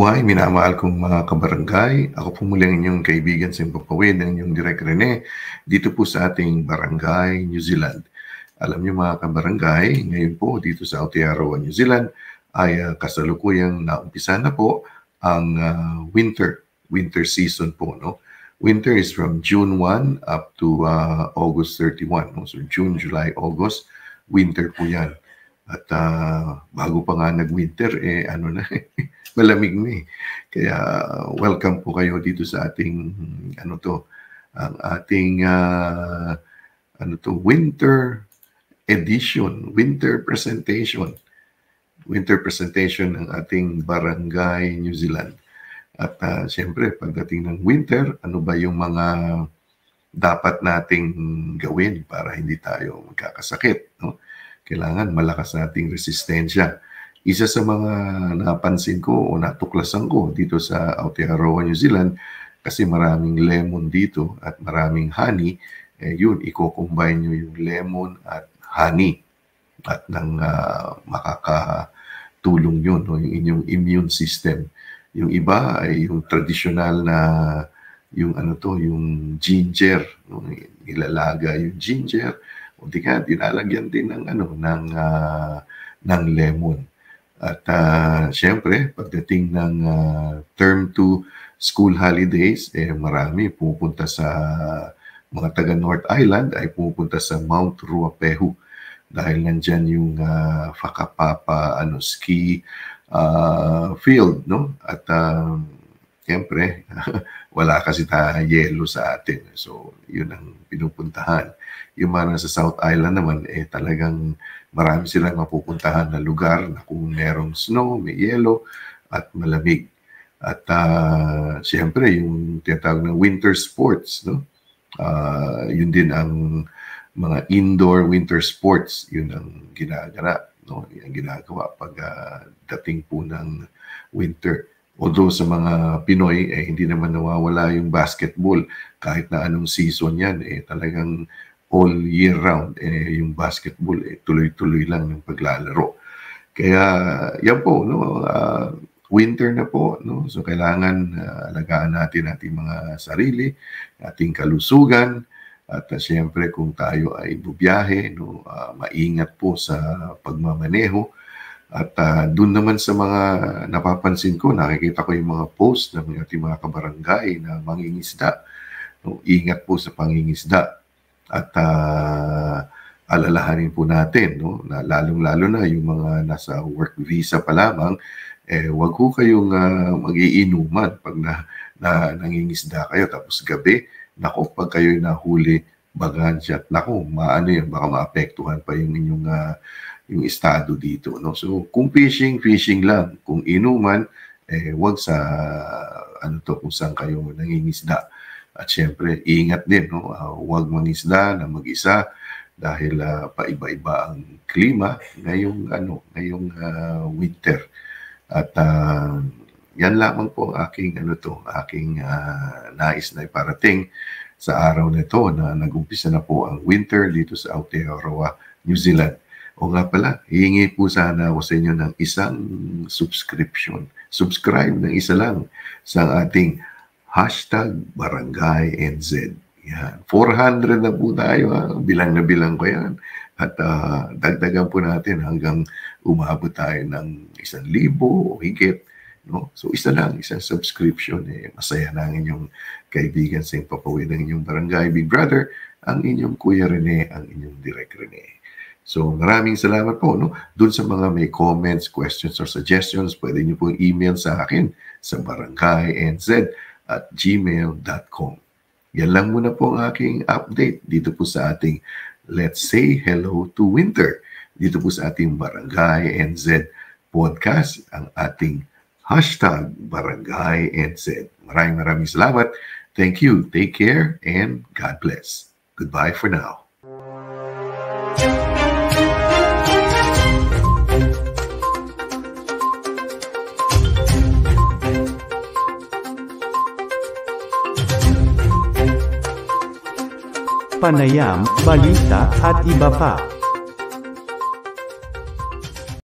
Mabuhay, minamahal kong mga kabarangay. Ako po muli ang inyong kaibigan sa Impapawid, ang inyong Direk Rene, dito po sa ating Barangay, New Zealand. Alam niyo mga kabarangay, ngayon po dito sa Aotearoa, New Zealand, ay kasalukuyang naumpisa na po ang winter season po. No? Winter is from June 1 up to August 31. No? So June, July, August, winter po yan. At bago pa nga nag-winter, malamig na eh. Kaya welcome po kayo dito sa ating, ang ating, winter edition, winter presentation ng ating Barangay New Zealand. At siyempre, pagdating ng winter, ano ba yung mga dapat nating gawin para hindi tayo magkakasakit, no? Kailangan malakas nating resistensya. Isa sa mga napansin ko o natuklasan ko dito sa Aotearoa, New Zealand, kasi maraming lemon dito at maraming honey, yun, i-combine nyo yung lemon at honey at nang makakatulong yun, no, yung inyong immune system. Yung iba ay yung traditional na yung yung ginger, no, nilalaga yung ginger. O di ka, dinalagyan din ng lemon. At siyempre, pagdating ng term 2 school holidays, marami pupunta sa mga taga North Island ay pupunta sa Mount Ruapehu dahil nandyan yung Whakapapa ski field, no? At siyempre, wala kasi yelo sa atin. So, yun ang pinupuntahan. Yung mga sa South Island naman, talagang marami silang mapupuntahan na lugar na kung merong snow, may yelo, at malamig. At siyempre, yung tinatawag na winter sports, no? Yun din ang mga indoor winter sports, yun ang ginagawa, no? Yung ginagawa pag dating po ng winter. Although sa mga Pinoy, hindi naman nawawala yung basketball. Kahit na anong season yan, talagang all year round, yung basketball, tuloy-tuloy lang ng paglalaro. Kaya, yan po, no? Winter na po, no? So, kailangan alagaan natin ating mga sarili, ating kalusugan, at siyempre, kung tayo ay bubiyahe, no? Maingat po sa pagmamaneho. At doon naman sa mga napapansin ko, nakikita ko yung mga post ng ating mga kabarangay na mangingisda. No? Ingat po sa pangingisda. At alalahanin po natin, no? Na lalong-lalo na yung mga nasa work visa pa lamang, wag ko kayong mag-iinuman pag nangingisda kayo. Tapos gabi, nako, pag kayo'y nahuli, bagansya, nako, yan, baka maapektuhan pa yung inyong yung estado dito, no? So, kung fishing lang. Kung inuman, wag sa kung saan kayo nangingisda. At syempre, ingat din, no? Wag mangisda na mag-isa dahil paiba-iba ang klima ngayong winter. At yan lamang po ang aking nais na iparating sa araw na ito na nag-umpisa na po ang winter dito sa Aotearoa, New Zealand. O nga pala, hihingi po sana ako sa inyo ng isang subscription. Subscribe ng isa lang sa ating #BarangayNZ. Yan. 400 na po tayo. Bilang na bilang ko yan. At dagdagan po natin hanggang umabot tayo ng 1,000 o higit. No? So isang subscription. Masaya na ang inyong kaibigan sa Impapawid ng inyong Barangay Big Brother, ang inyong Kuya Rene, ang inyong Direk Rene. So maraming salamat po, no? Doon sa mga may comments, questions, or suggestions, pwede niyo po email sa akin sa barangaynz@gmail.com. Yan lang muna po ang aking update dito po sa ating Let's Say Hello to Winter. Dito po sa ating Barangay NZ podcast, ang ating #BarangayNZ. Maraming salamat. Thank you. Take care and God bless. Goodbye for now. Panayam, balita at iba pa.